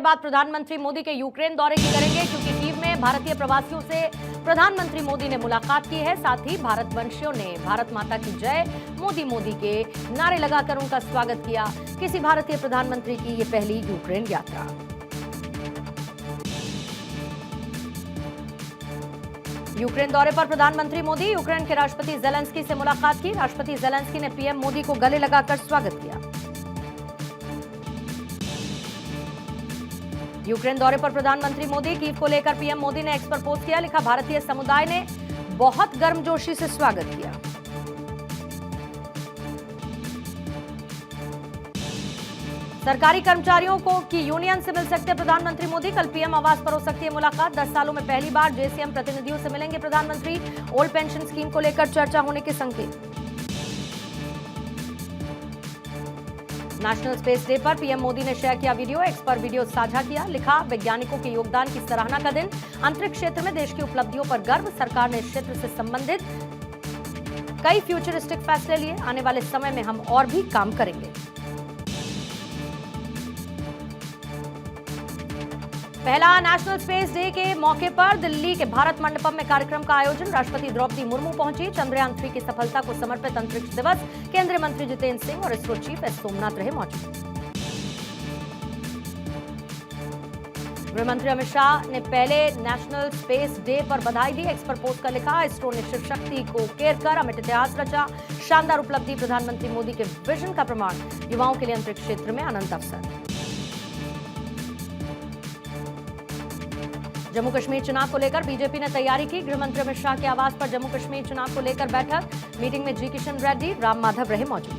बाद प्रधानमंत्री मोदी के यूक्रेन दौरे की करेंगे, क्योंकि कीव में भारतीय प्रवासियों से प्रधानमंत्री मोदी ने मुलाकात की है। साथ ही भारतवंशियों ने भारत माता की जय, मोदी मोदी के नारे लगाकर उनका स्वागत किया। किसी भारतीय प्रधानमंत्री की ये पहली यूक्रेन यात्रा। यूक्रेन दौरे पर प्रधानमंत्री मोदी, यूक्रेन के राष्ट्रपति जेलेंस्की से मुलाकात की। राष्ट्रपति जेलेंस्की ने पीएम मोदी को गले लगाकर स्वागत किया। यूक्रेन दौरे पर प्रधानमंत्री मोदी, कीव को लेकर पीएम मोदी ने एक्स पर पोस्ट किया। लिखा, भारतीय समुदाय ने बहुत गर्मजोशी से स्वागत किया। सरकारी कर्मचारियों को की यूनियन से मिल सकते प्रधानमंत्री मोदी, कल पीएम आवास पर हो सकती है मुलाकात। 10 सालों में पहली बार जेसीएम प्रतिनिधियों से मिलेंगे प्रधानमंत्री। ओल्ड पेंशन स्कीम को लेकर चर्चा होने के संकेत। नेशनल स्पेस डे पर पीएम मोदी ने शेयर किया वीडियो, एक्स पर वीडियो साझा किया। लिखा, वैज्ञानिकों के योगदान की सराहना का दिन, अंतरिक्ष क्षेत्र में देश की उपलब्धियों पर गर्व। सरकार ने इस क्षेत्र से संबंधित कई फ्यूचरिस्टिक फैसले लिए, आने वाले समय में हम और भी काम करेंगे। पहला नेशनल स्पेस डे के मौके पर दिल्ली के भारत मंडपम में कार्यक्रम का आयोजन। राष्ट्रपति द्रौपदी मुर्मू पहुंची। चंद्रयान 3 की सफलता को समर्पित अंतरिक्ष दिवस, केंद्रीय मंत्री जितेंद्र सिंह और इसरो चीफ एस सोमनाथ रहे मौजूद। गृह मंत्री अमित शाह ने पहले नेशनल स्पेस डे पर बधाई दी। एक्स पर पोस्ट कर लिखा, इसरो ने शिव शक्ति को केयर कर अमिट इतिहास रचा। शानदार उपलब्धि, प्रधानमंत्री मोदी के विजन का प्रमाण, युवाओं के लिए अंतरिक्ष क्षेत्र में अनंत अवसर। जम्मू कश्मीर चुनाव को लेकर बीजेपी ने तैयारी की। गृह मंत्री अमित शाह के आवास पर जम्मू कश्मीर चुनाव को लेकर बैठक। मीटिंग में जी किशन रेड्डी, राम माधव रहे मौजूद।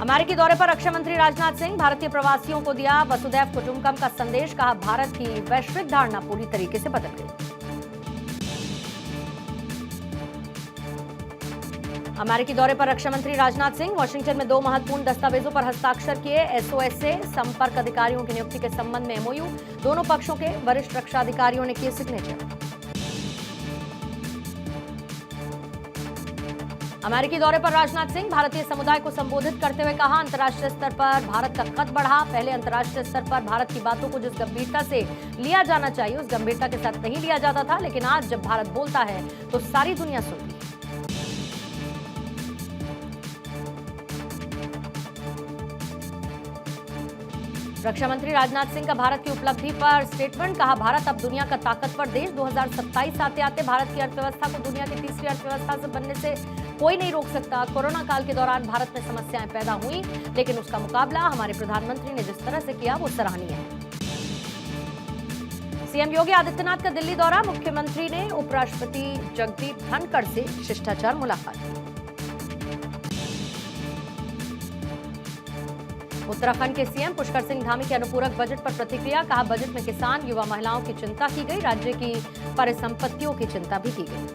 अमेरिकी दौरे पर रक्षा मंत्री राजनाथ सिंह, भारतीय प्रवासियों को दिया वसुधैव कुटुंबकम का संदेश। कहा, भारत की वैश्विक धारणा पूरी तरीके से बदल गई। अमेरिकी दौरे पर रक्षा मंत्री राजनाथ सिंह, वाशिंगटन में 2 महत्वपूर्ण दस्तावेजों पर हस्ताक्षर किए। एसओएस से संपर्क अधिकारियों की नियुक्ति के संबंध में एमओयू, दोनों पक्षों के वरिष्ठ रक्षा अधिकारियों ने किए सिग्नेचर। अमेरिकी दौरे पर राजनाथ सिंह, भारतीय समुदाय को संबोधित करते हुए कहा, अंतर्राष्ट्रीय स्तर पर भारत का कद बढ़ा। पहले अंतर्राष्ट्रीय स्तर पर भारत की बातों को जिस गंभीरता से लिया जाना चाहिए उस गंभीरता के साथ नहीं लिया जाता था, लेकिन आज जब भारत बोलता है तो सारी दुनिया सुनती है। रक्षा मंत्री राजनाथ सिंह का भारत की उपलब्धि पर स्टेटमेंट। कहा, भारत अब दुनिया का ताकतवर देश। 2027 आते आते भारत की अर्थव्यवस्था को दुनिया की तीसरी अर्थव्यवस्था से बनने से कोई नहीं रोक सकता। कोरोना काल के दौरान भारत में समस्याएं पैदा हुई, लेकिन उसका मुकाबला हमारे प्रधानमंत्री ने जिस तरह से किया वो सराहनीय है। सीएम योगी आदित्यनाथ का दिल्ली दौरा, मुख्यमंत्री ने उपराष्ट्रपति जगदीप धनखड़ से शिष्टाचार मुलाकात की। उत्तराखंड के सीएम पुष्कर सिंह धामी के अनुपूरक बजट पर प्रतिक्रिया। कहा, बजट में किसान, युवा, महिलाओं की चिंता की गई। राज्य की परिसंपत्तियों की चिंता भी की गई।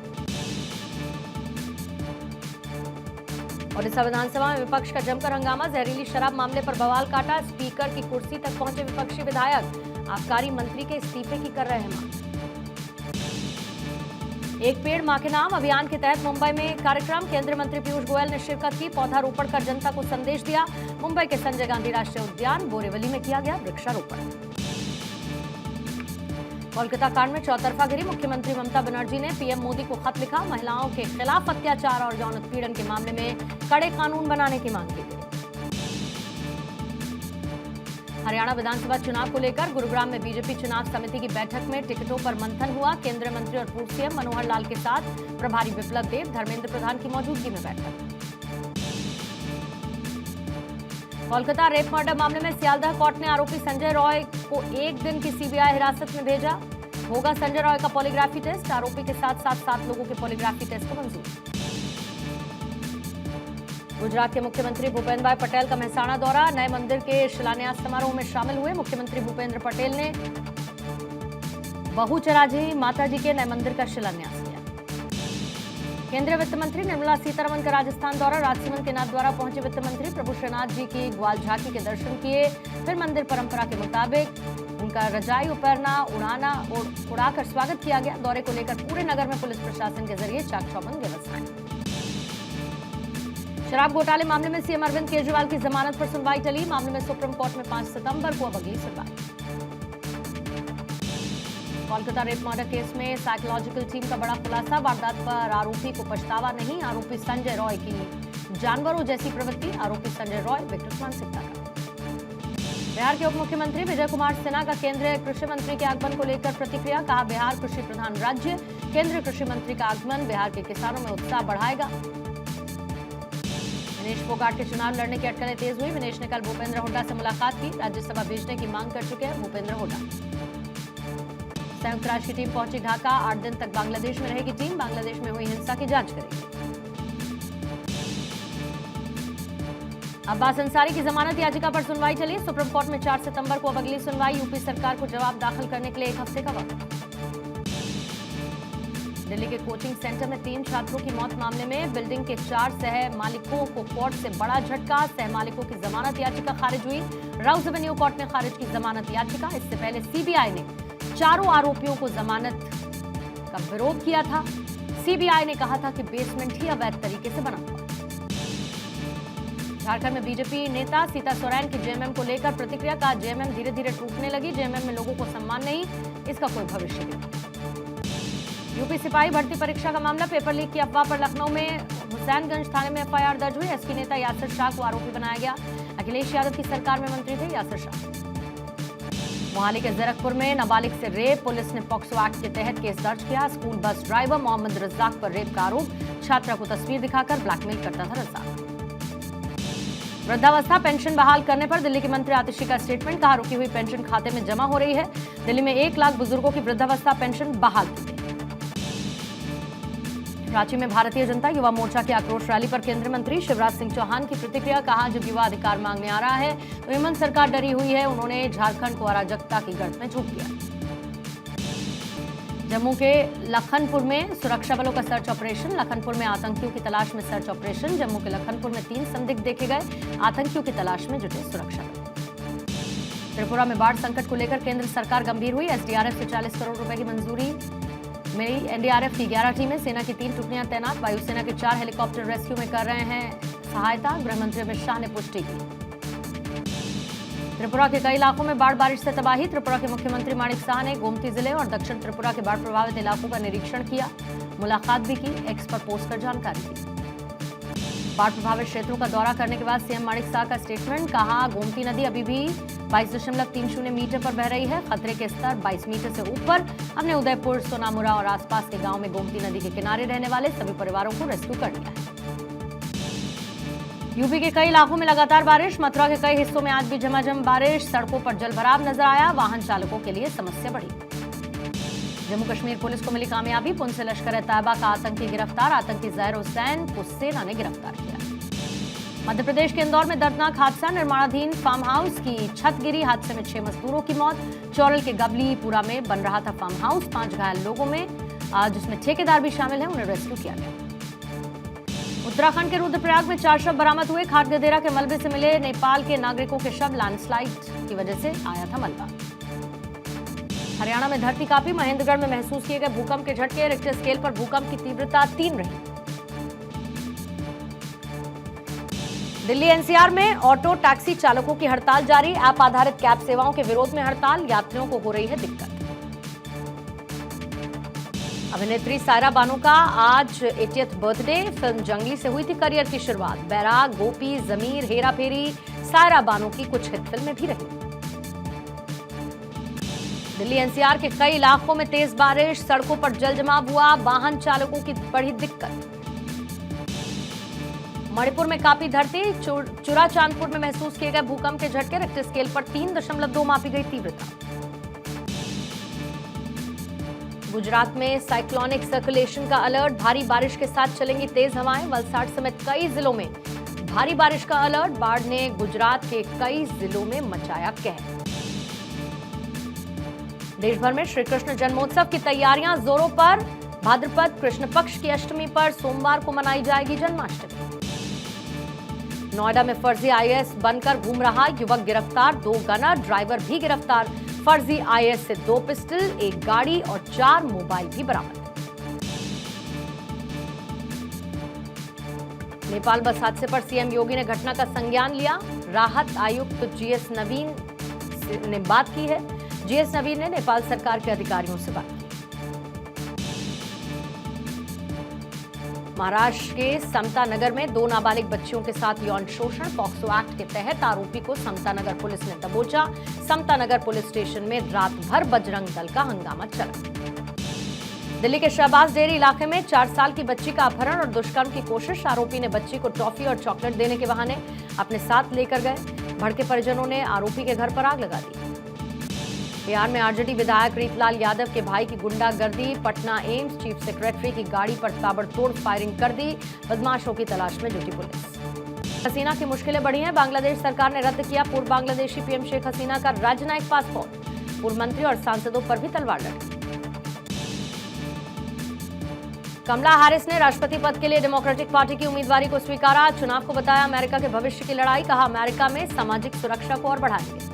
ओडिशा विधानसभा में विपक्ष का जमकर हंगामा, जहरीली शराब मामले पर बवाल काटा। स्पीकर की कुर्सी तक पहुंचे विपक्षी विधायक, आबकारी मंत्री के इस्तीफे की कर रहे हैं मांग। एक पेड़ मां के नाम अभियान के तहत मुंबई में कार्यक्रम, केंद्रीय मंत्री पीयूष गोयल ने शिरकत की। पौधारोपण कर जनता को संदेश दिया। मुंबई के संजय गांधी राष्ट्रीय उद्यान बोरेवली में किया गया वृक्षारोपण। कोलकाता कांड में चौतरफा गिरी, मुख्यमंत्री ममता बनर्जी ने पीएम मोदी को खत लिखा। महिलाओं के खिलाफ अत्याचार और यौन उत्पीड़न के मामले में कड़े कानून बनाने की मांग की गई। हरियाणा विधानसभा चुनाव को लेकर गुरुग्राम में बीजेपी चुनाव समिति की बैठक में टिकटों पर मंथन हुआ। केंद्रीय मंत्री और पूर्व सीएम मनोहर लाल के साथ प्रभारी विप्लव देव, धर्मेंद्र प्रधान की मौजूदगी में बैठक। कोलकाता रेप मर्डर मामले में सियालदह कोर्ट ने आरोपी संजय रॉय को 1 दिन की सीबीआई हिरासत में भेजा। होगा संजय रॉय का पॉलीग्राफी टेस्ट। आरोपी के साथ 7 लोगों के पॉलीग्राफी टेस्ट को मंजूर। गुजरात के मुख्यमंत्री भूपेंद्र भाई पटेल का मेहसाणा दौरा, नए मंदिर के शिलान्यास समारोह में शामिल हुए। मुख्यमंत्री भूपेंद्र पटेल ने बहुचराजी माताजी के नए मंदिर का शिलान्यास किया। केंद्रीय वित्त मंत्री निर्मला सीतारमण का राजस्थान दौरा, राजसमंद के नाथद्वारा पहुंचे वित्त मंत्री, प्रभु श्रीनाथ जी की ग्वाल झांकी के दर्शन किए। फिर मंदिर परंपरा के मुताबिक उनका रजाई उपरना उड़ाकर स्वागत किया गया। दौरे को लेकर पूरे नगर में पुलिस प्रशासन के जरिए चाक चौबंद व्यवस्थाएं। शराब घोटाले मामले में सीएम अरविंद केजरीवाल की जमानत पर सुनवाई टली। मामले में सुप्रीम कोर्ट में 5 सितंबर को अब अगली सुनवाई। कोलकाता रेप मर्डर केस में साइकोलॉजिकल टीम का बड़ा खुलासा। वारदात पर आरोपी को पछतावा नहीं। आरोपी संजय रॉय की जानवरों जैसी प्रवृत्ति। आरोपी संजय रॉय विकृत मानसिकता का। बिहार के उप मुख्यमंत्री विजय कुमार सिन्हा का केंद्रीय कृषि मंत्री के आगमन को लेकर प्रतिक्रिया। कहा, बिहार कृषि प्रधान राज्य, केंद्रीय कृषि मंत्री का आगमन बिहार के किसानों में उत्साह बढ़ाएगा। विनेश फोगाट के चुनाव लड़ने की अटकलें तेज हुई। विनेश ने कल भूपेंद्र हुड्डा से मुलाकात की। राज्यसभा भेजने की मांग कर चुके हैं भूपेंद्र हुड्डा। संयुक्त राष्ट्र की टीम पहुंची ढाका। 8 दिन तक बांग्लादेश में रहेगी टीम। बांग्लादेश में हुई हिंसा की जांच करेगी। अब्बास अंसारी की जमानत याचिका पर सुनवाई चली। सुप्रीम कोर्ट में 4 सितंबर को अब अगली सुनवाई। यूपी सरकार को जवाब दाखिल करने के लिए 1 हफ्ते का वक्त। दिल्ली के कोचिंग सेंटर में 3 छात्रों की मौत मामले में बिल्डिंग के 4 सह मालिकों को कोर्ट से बड़ा झटका। सह मालिकों की जमानत याचिका खारिज हुई। राउस एवेन्यू कोर्ट ने खारिज की जमानत याचिका। इससे पहले सीबीआई ने चारों आरोपियों को जमानत का विरोध किया था। सीबीआई ने कहा था कि बेसमेंट ही अवैध तरीके से बना हुआ। झारखंड में बीजेपी नेता सीता सोरेन की जेएमएम को लेकर प्रतिक्रिया। का जेएमएम धीरे धीरे टूटने लगी। जेएमएम में लोगों को सम्मान नहीं, इसका कोई भविष्य नहीं। यूपी सिपाही भर्ती परीक्षा का मामला। पेपर लीक की अफवाह पर लखनऊ में हुसैनगंज थाने में एफआईआर दर्ज हुई। एसपी नेता यासिर शाह को आरोपी बनाया गया। अखिलेश यादव की सरकार में मंत्री थे यासिर शाह। मोहाली के जरकपुर में नाबालिग से रेप। पुलिस ने पॉक्सो एक्ट के तहत केस दर्ज किया। School bus driver Mohammad Razzaq पर रेप का आरोप। छात्रा को तस्वीर दिखाकर ब्लैकमेल करता था रज्जाक। वृद्धावस्था पेंशन बहाल करने पर दिल्ली के मंत्री आतिशी का स्टेटमेंट। कहा, रुकी हुई पेंशन खाते में जमा हो रही है। दिल्ली में 1 लाख बुजुर्गों की वृद्धावस्था पेंशन बहाल की गई। रांची में भारतीय जनता युवा मोर्चा की आक्रोश रैली पर केंद्रीय मंत्री शिवराज सिंह चौहान की प्रतिक्रिया। कहा, जब युवा अधिकार मांगने आ रहा है तो हेमंत सरकार डरी हुई है। उन्होंने झारखंड को अराजकता की गर्त में झोंक दिया। जम्मू के लखनपुर में सुरक्षा बलों का सर्च ऑपरेशन। लखनपुर में आतंकियों की तलाश में सर्च ऑपरेशन। जम्मू के लखनपुर में 3 संदिग्ध देखे गए। आतंकियों की तलाश में जुटे सुरक्षा बल। त्रिपुरा में बाढ़ संकट को लेकर केंद्र सरकार गंभीर हुई। एसडीआरएफ से 40 करोड़ रुपए की मंजूरी मिली। एनडीआरएफ की 11 टीमें, सेना की 3 टुकड़ियां तैनात। वायुसेना के 4 हेलीकॉप्टर रेस्क्यू में कर रहे हैं सहायता। गृह मंत्री अमित शाह ने पुष्टि की। त्रिपुरा के कई इलाकों में बाढ़ बारिश से तबाही। त्रिपुरा के मुख्यमंत्री माणिक साह ने गोमती जिले और दक्षिण त्रिपुरा के बाढ़ प्रभावित इलाकों का निरीक्षण किया। मुलाकात भी की। एक्स पर पोस्ट कर जानकारी दी। बाढ़ प्रभावित क्षेत्रों का दौरा करने के बाद सीएम माणिक साह का स्टेटमेंट। कहा, गोमती नदी अभी भी 22.30 मीटर पर बह रही है। खतरे के स्तर 22 मीटर से ऊपर। हमने उदयपुर, सोनामुरा और आसपास के गांव में गोमती नदी के किनारे रहने वाले सभी परिवारों को रेस्क्यू कर लिया है। यूपी के कई इलाकों में लगातार बारिश। मथुरा के कई हिस्सों में आज भी झमाझम बारिश। सड़कों पर जलभराव नजर आया। वाहन चालकों के लिए समस्या बढ़ी। जम्मू कश्मीर पुलिस को मिली कामयाबी। पुंछ से लश्कर-ए-तैयबा का आतंकी गिरफ्तार। आतंकी ज़ाहिर हुसैन को सेना ने गिरफ्तार किया। मध्य प्रदेश के इंदौर में दर्दनाक हादसा। निर्माणाधीन फार्म हाउस की छत गिरी। हादसे में 6 मजदूरों की मौत। चौरल के गबलीपुरा में बन रहा था फार्म हाउस। 5 घायल लोगों में जिसमें ठेकेदार भी शामिल है, उन्हें रेस्क्यू किया गया। उत्तराखंड के रुद्रप्रयाग में 4 शव बरामद हुए। खाट गदेरा के मलबे से मिले नेपाल के नागरिकों के शव। लैंडस्लाइड की वजह से आया था मलबा। हरियाणा में धरती कांपी। महेंद्रगढ़ में महसूस किए गए भूकंप के झटके। रिक्टर स्केल पर भूकंप की तीव्रता 3 रही। दिल्ली एनसीआर में ऑटो टैक्सी चालकों की हड़ताल जारी। ऐप आधारित कैब सेवाओं के विरोध में हड़ताल। यात्रियों को हो रही है दिक्कत। अभिनेत्री सायरा बानो का आज 80th बर्थडे। फिल्म जंगली से हुई थी करियर की शुरुआत। बैराग, गोपी, जमीर, हेरा फेरी सायरा बानो की कुछ हिट फिल्में भी रही। दिल्ली एनसीआर के कई इलाकों में तेज बारिश। सड़कों पर जल जमाव हुआ। वाहन चालकों की बढ़ी दिक्कत। मणिपुर में कांपी धरती। चुरा चांदपुर में महसूस किए गए भूकंप के झटके। रिक्टर स्केल पर 3.2 मापी गई तीव्रता। गुजरात में साइक्लोनिक सर्कुलेशन का अलर्ट। भारी बारिश के साथ चलेंगी तेज हवाएं। वलसाड समेत कई जिलों में भारी बारिश का अलर्ट। बाढ़ ने गुजरात के कई जिलों में मचाया कहर। देश भर में श्री कृष्ण जन्मोत्सव की तैयारियां जोरों पर। भाद्रपद कृष्ण पक्ष की अष्टमी पर सोमवार को मनाई जाएगी जन्माष्टमी। नोएडा में फर्जी आईएएस बनकर घूम रहा युवक गिरफ्तार। 2 गनर, ड्राइवर भी गिरफ्तार। फर्जी आईएएस से 2 पिस्टल, 1 गाड़ी और 4 मोबाइल भी बरामद। नेपाल बस हादसे पर सीएम योगी ने घटना का संज्ञान लिया। राहत आयुक्त जीएस नवीन ने बात की है। जीएस नवीन ने नेपाल सरकार के अधिकारियों से बात की। महाराष्ट्र के समता नगर में 2 नाबालिग बच्चियों के साथ यौन शोषण पॉक्सो एक्ट के तहत आरोपी को समता नगर पुलिस ने दबोचा। समता नगर पुलिस स्टेशन में रात भर बजरंग दल का हंगामा चला। दिल्ली के शहबाज डेरी इलाके में 4 साल की बच्ची का अपहरण और दुष्कर्म की कोशिश। आरोपी ने बच्ची को टॉफी और चॉकलेट देने के बहाने अपने साथ लेकर गए। भड़के परिजनों ने आरोपी के घर पर आग लगा दी। बिहार में आरजेडी विधायक रीतलाल यादव के भाई की गुंडागर्दी। पटना एम्स चीफ सेक्रेटरी की गाड़ी पर ताबड़तोड़ फायरिंग कर दी। बदमाशों की तलाश में जुटी पुलिस। हसीना की मुश्किलें बढ़ी हैं। बांग्लादेश सरकार ने रद्द किया पूर्व बांग्लादेशी पीएम शेख हसीना का राजनयिक पासपोर्ट। पूर्व मंत्री और सांसदों पर भी तलवार लटकी। कमला हैरिस ने राष्ट्रपति पद के लिए डेमोक्रेटिक पार्टी की उम्मीदवारी को स्वीकारा। चुनाव को बताया अमेरिका के भविष्य की लड़ाई। कहा अमेरिका में सामाजिक सुरक्षा को और बढ़ाएंगे।